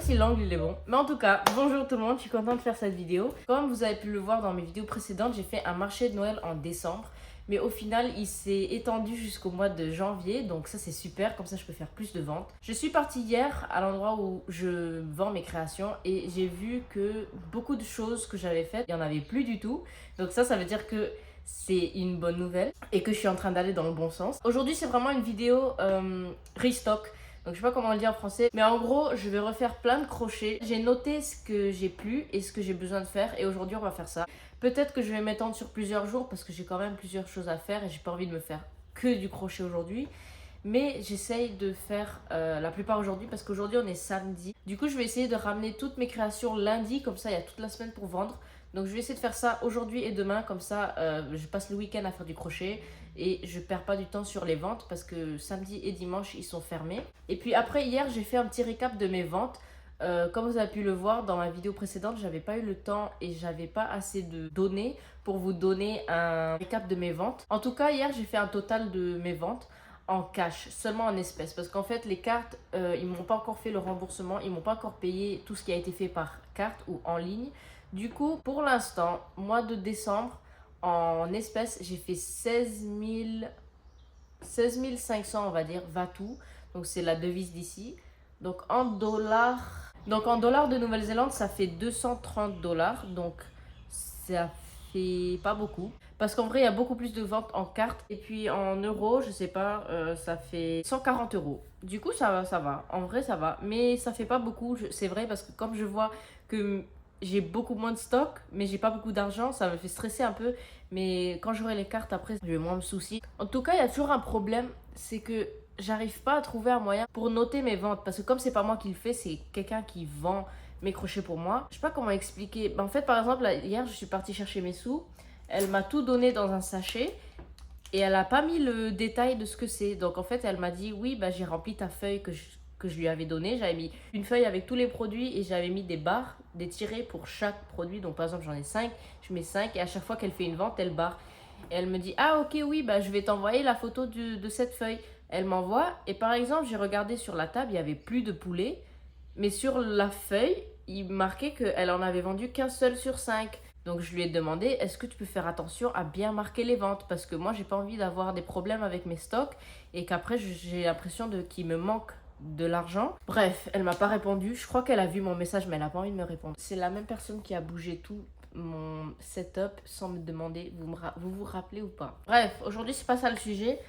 si l'angle il est bon. Mais en tout cas, bonjour tout le monde, je suis contente de faire cette vidéo. Comme vous avez pu le voir dans mes vidéos précédentes, j'ai fait un marché de Noël en décembre. Mais au final, il s'est étendu jusqu'au mois de janvier. Donc ça, c'est super. Comme ça, je peux faire plus de ventes. Je suis partie hier à l'endroit où je vends mes créations. Et j'ai vu que beaucoup de choses que j'avais faites, il n'y en avait plus du tout. Donc ça veut dire que c'est une bonne nouvelle. Et que je suis en train d'aller dans le bon sens. Aujourd'hui, c'est vraiment une vidéo restock. Donc je sais pas comment le dire en français, mais en gros je vais refaire plein de crochets. J'ai noté ce que j'ai plus et ce que j'ai besoin de faire et aujourd'hui on va faire ça. Peut-être que je vais m'étendre sur plusieurs jours parce que j'ai quand même plusieurs choses à faire et j'ai pas envie de me faire que du crochet aujourd'hui. Mais j'essaye de faire la plupart aujourd'hui parce qu'aujourd'hui on est samedi. Du coup je vais essayer de ramener toutes mes créations lundi, comme ça il y a toute la semaine pour vendre. Donc je vais essayer de faire ça aujourd'hui et demain, comme ça je passe le week-end à faire du crochet et je perds pas du temps sur les ventes parce que samedi et dimanche ils sont fermés. Et puis après hier j'ai fait un petit récap de mes ventes. Comme vous avez pu le voir dans ma vidéo précédente, j'avais pas eu le temps et j'avais pas assez de données pour vous donner un récap de mes ventes. En tout cas hier j'ai fait un total de mes ventes en cash, seulement en espèces, parce qu'en fait les cartes ils m'ont pas encore fait le remboursement, ils m'ont pas encore payé tout ce qui a été fait par carte ou en ligne. Du coup pour l'instant, mois de décembre, en espèces j'ai fait 16 500 on va dire, Vatou, donc c'est la devise d'ici. Donc en dollars de Nouvelle-Zélande ça fait 230 dollars, donc ça fait pas beaucoup. Parce qu'en vrai, il y a beaucoup plus de ventes en carte. Et puis en euros, je sais pas, ça fait 140 euros. Du coup, ça va. En vrai, ça va. Mais ça fait pas beaucoup, c'est vrai, parce que comme je vois que j'ai beaucoup moins de stock, mais j'ai pas beaucoup d'argent, ça me fait stresser un peu. Mais quand j'aurai les cartes après, je vais moins me soucier. En tout cas, il y a toujours un problème, c'est que j'arrive pas à trouver un moyen pour noter mes ventes. Parce que comme c'est pas moi qui le fais, c'est quelqu'un qui vend mes crochets pour moi. Je sais pas comment expliquer. En fait, par exemple, là, hier, je suis partie chercher mes sous. Elle m'a tout donné dans un sachet et elle a pas mis le détail de ce que c'est. Donc en fait, elle m'a dit oui, bah, j'ai rempli ta feuille que je lui avais donnée. J'avais mis une feuille avec tous les produits et j'avais mis des barres, des tirets pour chaque produit. Donc par exemple, j'en ai 5, je mets 5 et à chaque fois qu'elle fait une vente, elle barre. Et elle me dit ah ok oui, bah, je vais t'envoyer la photo de cette feuille. Elle m'envoie et par exemple, j'ai regardé sur la table, il n'y avait plus de poulet. Mais sur la feuille, il marquait qu'elle en avait vendu qu'un seul sur 5. Donc je lui ai demandé, est-ce que tu peux faire attention à bien marquer les ventes? Parce que moi, j'ai pas envie d'avoir des problèmes avec mes stocks et qu'après, j'ai l'impression qu'il me manque de l'argent. Bref, elle m'a pas répondu. Je crois qu'elle a vu mon message, mais elle a pas envie de me répondre. C'est la même personne qui a bougé tout mon setup sans me demander, vous vous rappelez ou pas? Bref, aujourd'hui, c'est pas ça le sujet.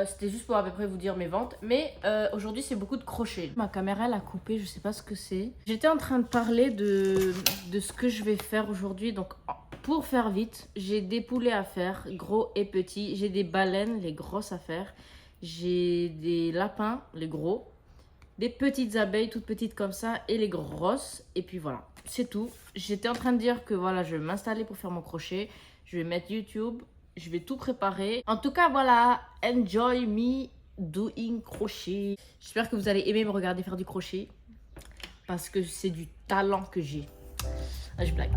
C'était juste pour à peu près vous dire mes ventes. Mais aujourd'hui, c'est beaucoup de crochets. Ma caméra, elle a coupé, je sais pas ce que c'est. J'étais en train de parler de ce que je vais faire aujourd'hui. Donc, pour faire vite, j'ai des poulets à faire, gros et petits. J'ai des baleines, les grosses à faire. J'ai des lapins, les gros. Des petites abeilles, toutes petites comme ça. Et les grosses. Et puis voilà, c'est tout. J'étais en train de dire que voilà, je vais m'installer pour faire mon crochet. Je vais mettre YouTube. Je vais tout préparer. En tout cas, voilà. Enjoy me doing crochet. J'espère que vous allez aimer me regarder faire du crochet. Parce que c'est du talent que j'ai. Ah, je blague.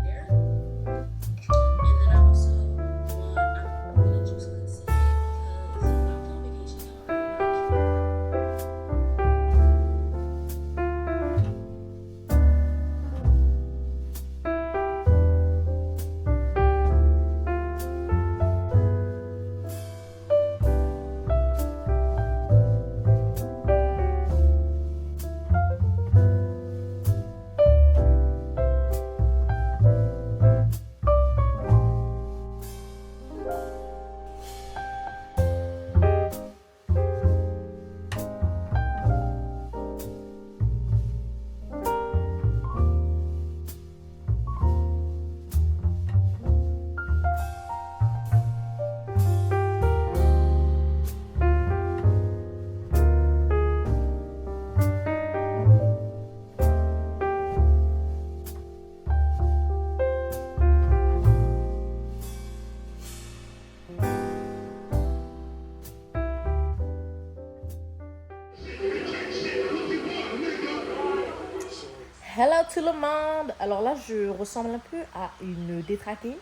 Hello tout le monde. Alors là, je ressemble un peu à une détraquée.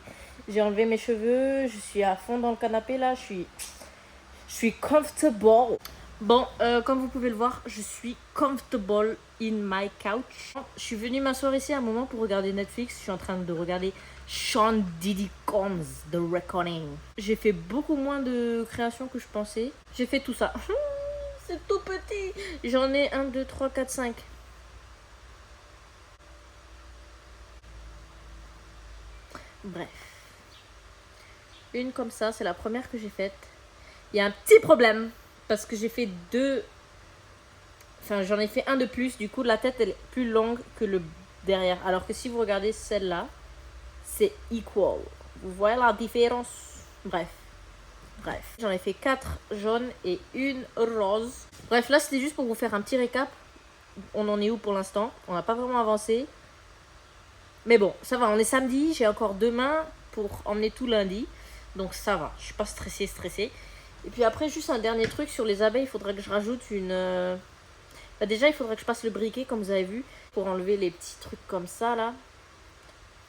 J'ai enlevé mes cheveux, je suis à fond dans le canapé là, je suis comfortable. Bon, comme vous pouvez le voir, je suis comfortable in my couch. Je suis venue m'asseoir ici un moment pour regarder Netflix. Je suis en train de regarder Sean Diddy Combs, The Reckoning. J'ai fait beaucoup moins de créations que je pensais. J'ai fait tout ça. C'est tout petit. J'en ai 1, 2, 3, 4, 5. Bref. Une comme ça, c'est la première que j'ai faite. Il y a un petit problème. Parce que j'ai fait deux... Enfin, j'en ai fait un de plus. Du coup, la tête, elle est plus longue que le derrière. Alors que si vous regardez celle-là, c'est equal. Vous voyez la différence? Bref. J'en ai fait 4 jaunes et une rose. Bref, là, c'était juste pour vous faire un petit récap. On en est où pour l'instant? On n'a pas vraiment avancé. Mais bon, ça va. On est samedi. J'ai encore demain pour emmener tout lundi. Donc, ça va. Je suis pas stressée. Et puis après, juste un dernier truc sur les abeilles. Il faudrait que je rajoute une... Bah déjà, il faudrait que je passe le briquet, comme vous avez vu, pour enlever les petits trucs comme ça, là.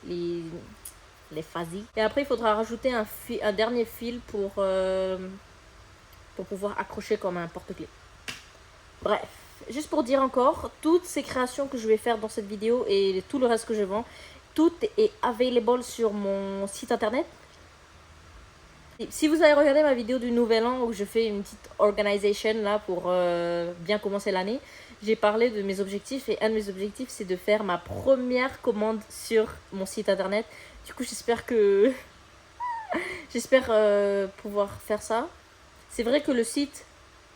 Les fuzzy. Et après, il faudra rajouter un dernier fil pour pouvoir accrocher comme un porte-clés. Bref, juste pour dire encore, toutes ces créations que je vais faire dans cette vidéo et tout le reste que je vends, tout est available sur mon site internet. Si vous avez regardé ma vidéo du Nouvel An où je fais une petite organisation là pour bien commencer l'année, j'ai parlé de mes objectifs et un de mes objectifs c'est de faire ma première commande sur mon site internet. Du coup j'espère que pouvoir faire ça. C'est vrai que le site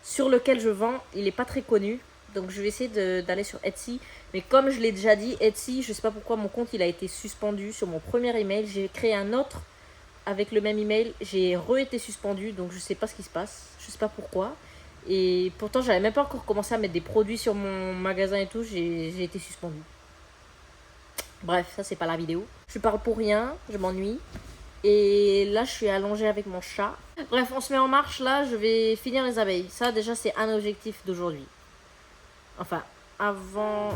sur lequel je vends il n'est pas très connu, donc je vais essayer d'aller sur Etsy. Mais comme je l'ai déjà dit, Etsy, je sais pas pourquoi mon compte il a été suspendu sur mon premier email. J'ai créé un autre avec le même email, j'ai été suspendu, donc je sais pas ce qui se passe, je sais pas pourquoi. Et pourtant, j'avais même pas encore commencé à mettre des produits sur mon magasin et tout, j'ai été suspendu. Bref, ça c'est pas la vidéo. Je parle pour rien, je m'ennuie. Et là, je suis allongée avec mon chat. Bref, on se met en marche, là, je vais finir les abeilles. Ça, déjà, c'est un objectif d'aujourd'hui. Enfin, avant...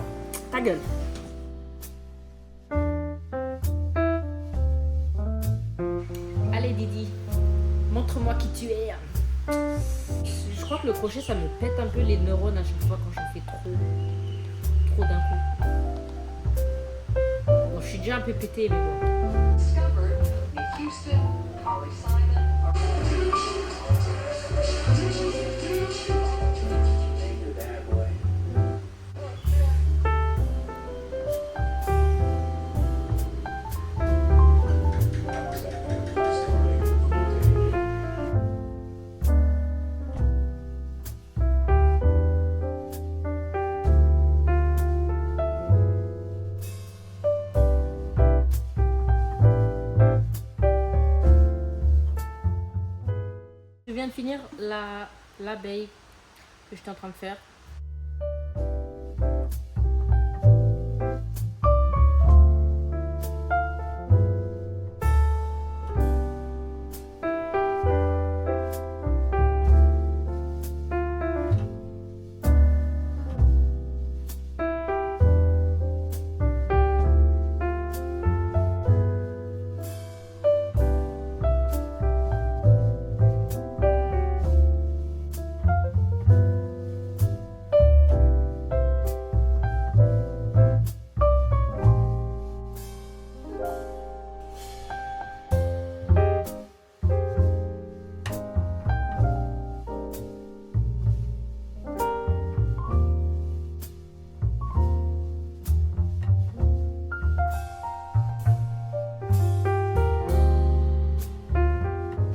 Ta gueule. Allez Didi, montre-moi qui tu es. Je crois que le crochet ça me pète un peu les neurones à chaque fois quand je fais trop d'un coup. Bon, je suis déjà un peu pété mais bon. Je viens de finir l'abeille que j'étais en train de faire.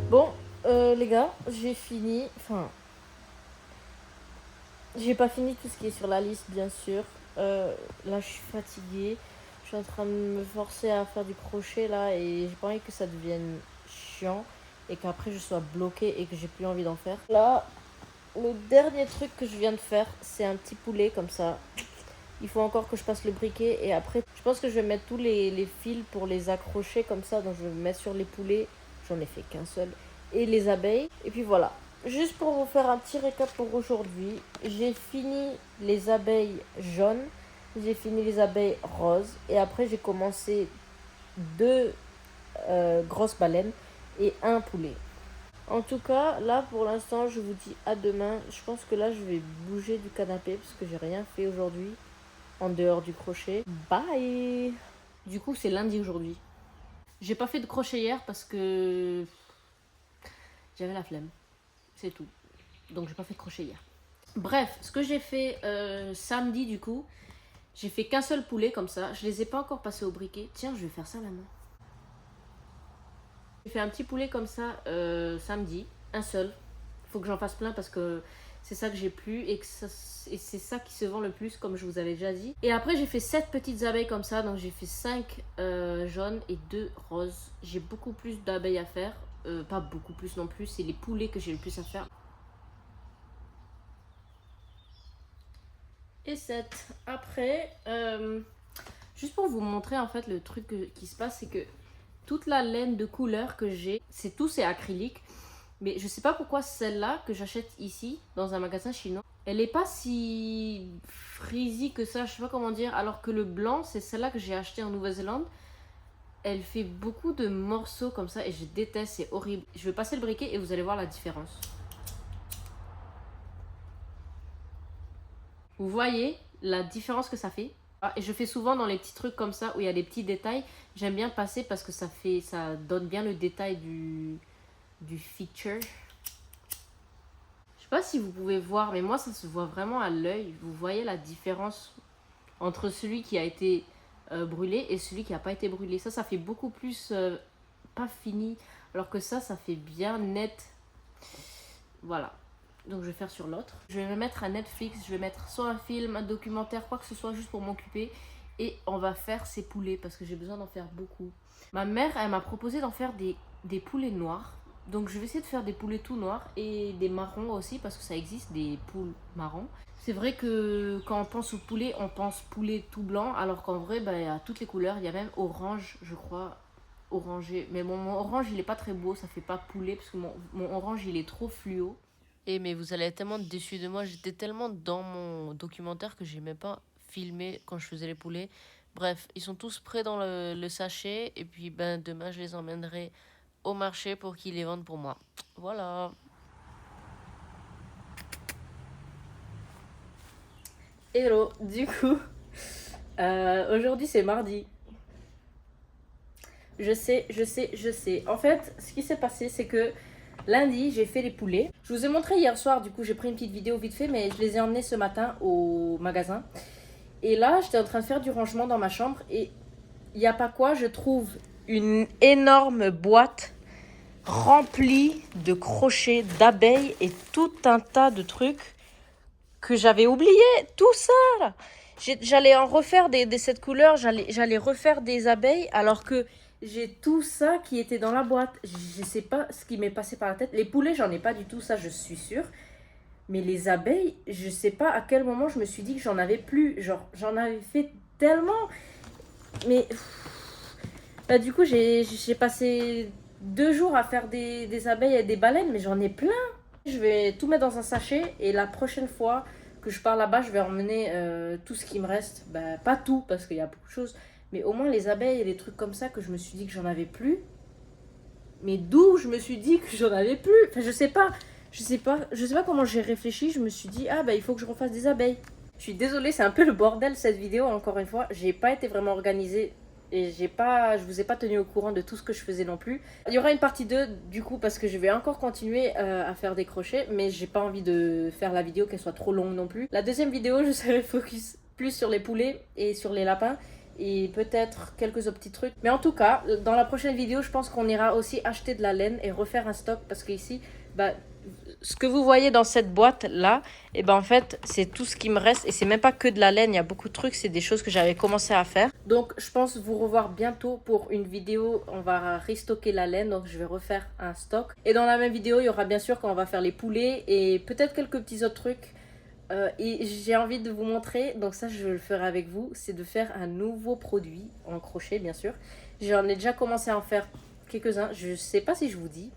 Bon, les gars, j'ai fini. Enfin, j'ai pas fini tout ce qui est sur la liste, bien sûr. Là, je suis fatiguée. Je suis en train de me forcer à faire du crochet là et j'ai pas envie que ça devienne chiant et qu'après je sois bloquée et que j'ai plus envie d'en faire. Là, le dernier truc que je viens de faire, c'est un petit poulet comme ça. Il faut encore que je passe le briquet et après, je pense que je vais mettre tous les fils pour les accrocher comme ça. Donc je vais me mettre sur les poulets. J'en ai fait qu'un seul. Et les abeilles. Et puis voilà. Juste pour vous faire un petit récap pour aujourd'hui. J'ai fini les abeilles jaunes. J'ai fini les abeilles roses. Et après, j'ai commencé 2 grosses baleines et un poulet. En tout cas, là pour l'instant, je vous dis à demain. Je pense que là, je vais bouger du canapé parce que j'ai rien fait aujourd'hui en dehors du crochet. Bye. Du coup, c'est lundi aujourd'hui. J'ai pas fait de crochet hier parce que j'avais la flemme. C'est tout. Donc j'ai pas fait de crochet hier. Bref, ce que j'ai fait samedi du coup, j'ai fait qu'un seul poulet comme ça. Je les ai pas encore passés au briquet. Tiens, je vais faire ça maintenant. J'ai fait un petit poulet comme ça samedi, un seul. Faut que j'en fasse plein parce que c'est ça que j'ai plus et c'est ça qui se vend le plus comme je vous avais déjà dit. Et après j'ai fait 7 petites abeilles comme ça, donc j'ai fait 5 jaunes et 2 roses. J'ai beaucoup plus d'abeilles à faire, pas beaucoup plus non plus, c'est les poulets que j'ai le plus à faire. Et 7. Après, juste pour vous montrer en fait le truc qui se passe, c'est que toute la laine de couleur que j'ai, c'est acrylique. Mais je sais pas pourquoi celle-là que j'achète ici, dans un magasin chinois, elle est pas si frisée que ça, je sais pas comment dire. Alors que le blanc, c'est celle-là que j'ai acheté en Nouvelle-Zélande. Elle fait beaucoup de morceaux comme ça et je déteste, c'est horrible. Je vais passer le briquet et vous allez voir la différence. Vous voyez la différence que ça fait? Et je fais souvent dans les petits trucs comme ça où il y a des petits détails. J'aime bien passer parce que ça donne bien le détail du feature. Je sais pas si vous pouvez voir, mais moi ça se voit vraiment à l'œil. Vous voyez la différence entre celui qui a été brûlé et celui qui n'a pas été brûlé. Ça fait beaucoup plus pas fini, alors que ça fait bien net. Voilà. Donc je vais faire sur l'autre. Je vais me mettre à Netflix, je vais mettre soit un film, un documentaire, quoi que ce soit, juste pour m'occuper. Et on va faire ces poulets parce que j'ai besoin d'en faire beaucoup. Ma mère, elle m'a proposé d'en faire des poulets noirs. Donc je vais essayer de faire des poulets tout noirs et des marrons aussi parce que ça existe, des poules marrons. C'est vrai que quand on pense au poulet, on pense poulet tout blanc. Alors qu'en vrai, il y a toutes les couleurs. Il y a même orange, je crois, orangé. Mais mon orange, il est pas très beau, ça fait pas poulet parce que mon orange, il est trop fluo. Et mais vous allez être tellement déçus de moi. J'étais tellement dans mon documentaire que j'ai même pas filmé quand je faisais les poulets. Bref, ils sont tous prêts dans le sachet. Et puis demain, je les emmènerai au marché pour qu'ils les vendent pour moi. Voilà. Hello, du coup, aujourd'hui c'est mardi. Je sais. En fait, ce qui s'est passé, c'est que lundi, j'ai fait les poulets. Je vous ai montré hier soir, du coup, j'ai pris une petite vidéo vite fait, mais je les ai emmenés ce matin au magasin. Et là, j'étais en train de faire du rangement dans ma chambre et il n'y a pas quoi, je trouve une énorme boîte remplie de crochets, d'abeilles et tout un tas de trucs que j'avais oublié. Tout ça, là. J'allais en refaire de cette couleur, j'allais refaire des abeilles alors que j'ai tout ça qui était dans la boîte. Je sais pas ce qui m'est passé par la tête. Les poulets, j'en ai pas du tout, ça je suis sûre. Mais les abeilles, je sais pas à quel moment je me suis dit que j'en avais plus. Genre, j'en avais fait tellement. Mais du coup, j'ai passé 2 jours à faire des abeilles et des baleines, mais j'en ai plein. Je vais tout mettre dans un sachet et la prochaine fois que je pars là-bas, je vais emmener tout ce qui me reste. Pas tout, parce qu'il y a beaucoup de choses. Mais au moins les abeilles et les trucs comme ça que je me suis dit que j'en avais plus. Mais d'où je me suis dit que j'en avais plus? Enfin, je sais pas comment j'ai réfléchi. Je me suis dit, il faut que je refasse des abeilles. Je suis désolée, c'est un peu le bordel cette vidéo, encore une fois. J'ai pas été vraiment organisée et je vous ai pas tenu au courant de tout ce que je faisais non plus. Il y aura une partie 2 du coup parce que je vais encore continuer à faire des crochets, mais j'ai pas envie de faire la vidéo qu'elle soit trop longue non plus. La deuxième vidéo, je serai focus plus sur les poulets et sur les lapins. Et peut-être quelques autres petits trucs. Mais en tout cas, dans la prochaine vidéo, je pense qu'on ira aussi acheter de la laine et refaire un stock. Parce qu'ici, ce que vous voyez dans cette boîte-là, en fait, c'est tout ce qui me reste. Et c'est même pas que de la laine, il y a beaucoup de trucs. C'est des choses que j'avais commencé à faire. Donc, je pense vous revoir bientôt pour une vidéo. On va restocker la laine, donc je vais refaire un stock. Et dans la même vidéo, il y aura bien sûr quand on va faire les poulets et peut-être quelques petits autres trucs. Et j'ai envie de vous montrer, donc ça je le ferai avec vous, c'est de faire un nouveau produit en crochet bien sûr. J'en ai déjà commencé à en faire quelques-uns, je sais pas si je vous dis.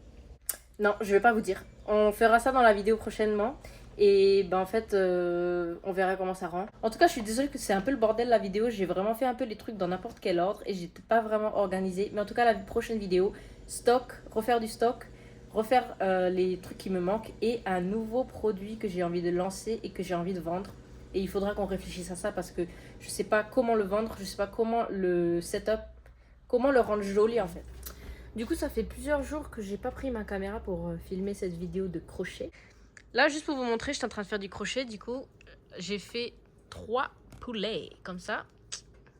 Non, je vais pas vous dire. On fera ça dans la vidéo prochainement. Et en fait, on verra comment ça rend. En tout cas, je suis désolée que c'est un peu le bordel la vidéo. J'ai vraiment fait un peu les trucs dans n'importe quel ordre et j'étais pas vraiment organisée. Mais en tout cas, la prochaine vidéo, stock, refaire du stock, refaire les trucs qui me manquent et un nouveau produit que j'ai envie de lancer et que j'ai envie de vendre. Et il faudra qu'on réfléchisse à ça parce que je sais pas comment le vendre, je sais pas comment le setup, comment le rendre joli en fait. Du coup, ça fait plusieurs jours que j'ai pas pris ma caméra pour filmer cette vidéo de crochet. Là, juste pour vous montrer, je suis en train de faire du crochet. Du coup, j'ai fait 3 poulets comme ça.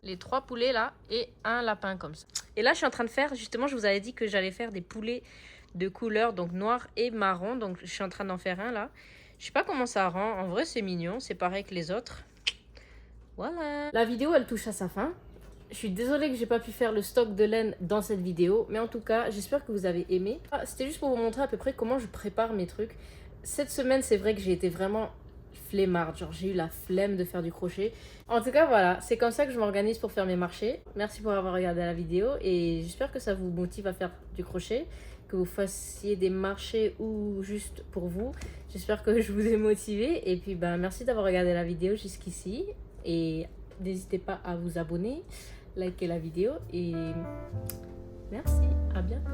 Les 3 poulets là et un lapin comme ça. Et là, je suis en train de faire, justement, je vous avais dit que j'allais faire des poulets de couleur, donc noir et marron. Donc, je suis en train d'en faire un là. Je sais pas comment ça rend. En vrai, c'est mignon. C'est pareil que les autres. Voilà. La vidéo, elle touche à sa fin. Je suis désolée que j'ai pas pu faire le stock de laine dans cette vidéo. Mais en tout cas, j'espère que vous avez aimé. C'était juste pour vous montrer à peu près comment je prépare mes trucs. Cette semaine, c'est vrai que j'ai été vraiment flemmarde. Genre, j'ai eu la flemme de faire du crochet. En tout cas, voilà. C'est comme ça que je m'organise pour faire mes marchés. Merci pour avoir regardé la vidéo. Et j'espère que ça vous motive à faire du crochet. Que vous fassiez des marchés ou juste pour vous. J'espère que je vous ai motivé. Et puis, ben, merci d'avoir regardé la vidéo jusqu'ici. Et n'hésitez pas à vous abonner, liker la vidéo. Et merci, à bientôt.